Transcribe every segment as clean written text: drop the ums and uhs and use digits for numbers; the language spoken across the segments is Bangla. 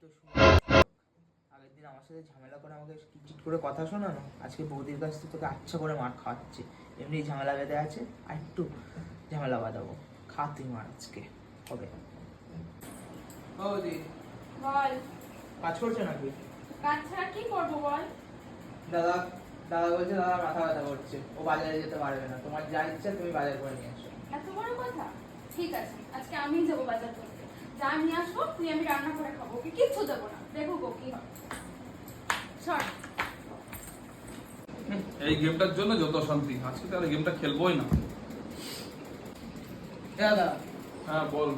তো আগের দিন আমার সাথে ঝামেলা করে আমাকে চিট করে কথা শোনানো, আজকে বৌদির কাছ থেকে তোকে আচ্ছা করে মার খাওয়াচ্ছে। এমনি ঝামেলা বেঁধে আছে, আর একটু ঝামেলা বাঁধাবো। খা তুই মার আজকে হবে। বৌদি বল। কাজ করছো নাকি? কাজ ছাড়া কি করবো বল? দাদা দাদা বলছে দাদা মাথা ব্যথা করছে, ও বাজারে যেতে পারবে না। তোমার যা ইচ্ছা তুমি বাজার করে নিয়ে এসো। এত বড় কথা? ঠিক আছে, আজকে আমিই যাবো বাজার করতে। যা নিয়ে আসবো তুই আমি রান্না করে খাবো, ওকে কিচ্ছু দেবো না, দেখো গো কি হয়। সর। এই গেমটার জন্য যত শান্তি, আজকে তাহলে গেমটা খেলবোই না। দাদা হ্যাঁ বল।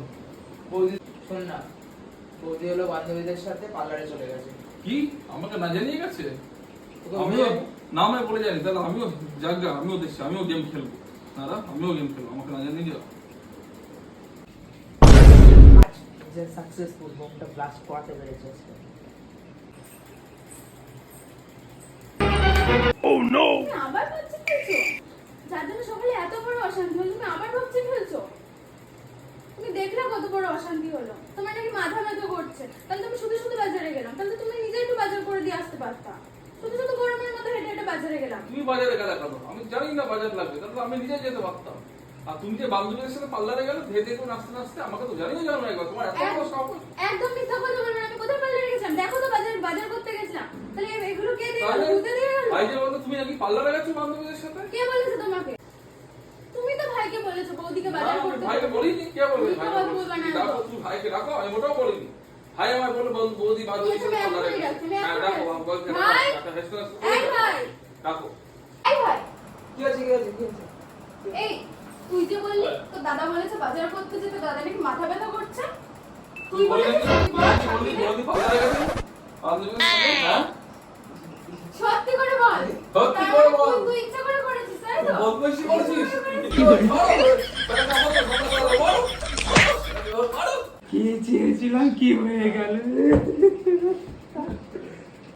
বৌদি শোন না, বৌদি হলো বান্ধবীদের সাথে পার্লারে চলে গেছে। কি আমাকে না জানিয়ে গেছে? তোকে আমিও বলে- নামে বলে জানি, তাহলে আমিও জাগা, আমিও দেখছি, আমিও গেম খেলবো। দাদা আমিও গেম খেলবো, আমাকে না জানিয়ে দিও। আজ যে সাকসেসফুল বোমটা ব্লাস্ট করাতে পেরেছে। তুমি আবার ভাবছি ফেলছো? যার জন্য সকালে এত বড় অশান্তি হলো, তুমি আবার ভাবছি ফেলছো? তুমি দেখলে কত বড় অশান্তি হলো? তোমার নাকি মাথা ব্যথা করছে, তাহলে তুমি শুধু শুধু বাজারে গেলাম, তাহলে তুমি নিজে একটু বাজার করে দিয়ে আসতে পারতা। শুধু শুধু গরমের মধ্যে হেঁটে হেঁটে বাজারে গেলাম। তুমি বাজারে গেলে কেন? আমি জানি না বাজার লাগবে, তাহলে আমি নিজে যেতে পারতাম। আর তুমি যে বান্ধবীদের সাথে পার্লারে গেলে ধীরে ধীরে করে নাচতে নাচতে, আমাকে তো জানিয়ে যাও না একবার। তোমার এত বড় সাহস! একদম মিথ্যা কথা বলবেন। আমি কোথায় পার্লারে গেছিলাম? দেখো তো বাজার করতে গেছিলাম। তাহলে এগুলো কে দিয়ে গেল? বুঝে দিয়ে গেল? ভাই যে বলতো তুমি নাকি পার্লারে গেছো বান্ধবীদের সাথে। কে বলেছে তোমাকে? তুমি তো ভাইকে বলেছো বৌদিকে বাজার না, আমি করতে। ভাইকে বলিনি। কে বলবে? মিথ্যা কথা বলবে না তো। রাখো, তুমি ভাইকে রাখো, আমি মোটেও বলিনি। ভাই আমার বলে বৌদি বান্ধবীর সাথে পার্লারে গেছে। হ্যাঁ রাখো, আমি বলছি ভাই! এই ভাই! রাখো। এই ভাই! কি আছে কি আছে কি আছে? এই তুই যে বললি তোর দাদা বলেছে বাজার করতে যেতে, দাদা নাকি মাথা ব্যথা করছে। তুই বলেছিস বৌদি পার্লারে গেছে বান্ধবীদের সাথে? হ্যাঁ সত্যি করে বল। সত্যি করে বল। তুই ইচ্ছা করে করেছিস তাই তো? বদমাইশি করছিস? কি করে? বল। কি চেয়েছিলাম কি হয়ে গেল?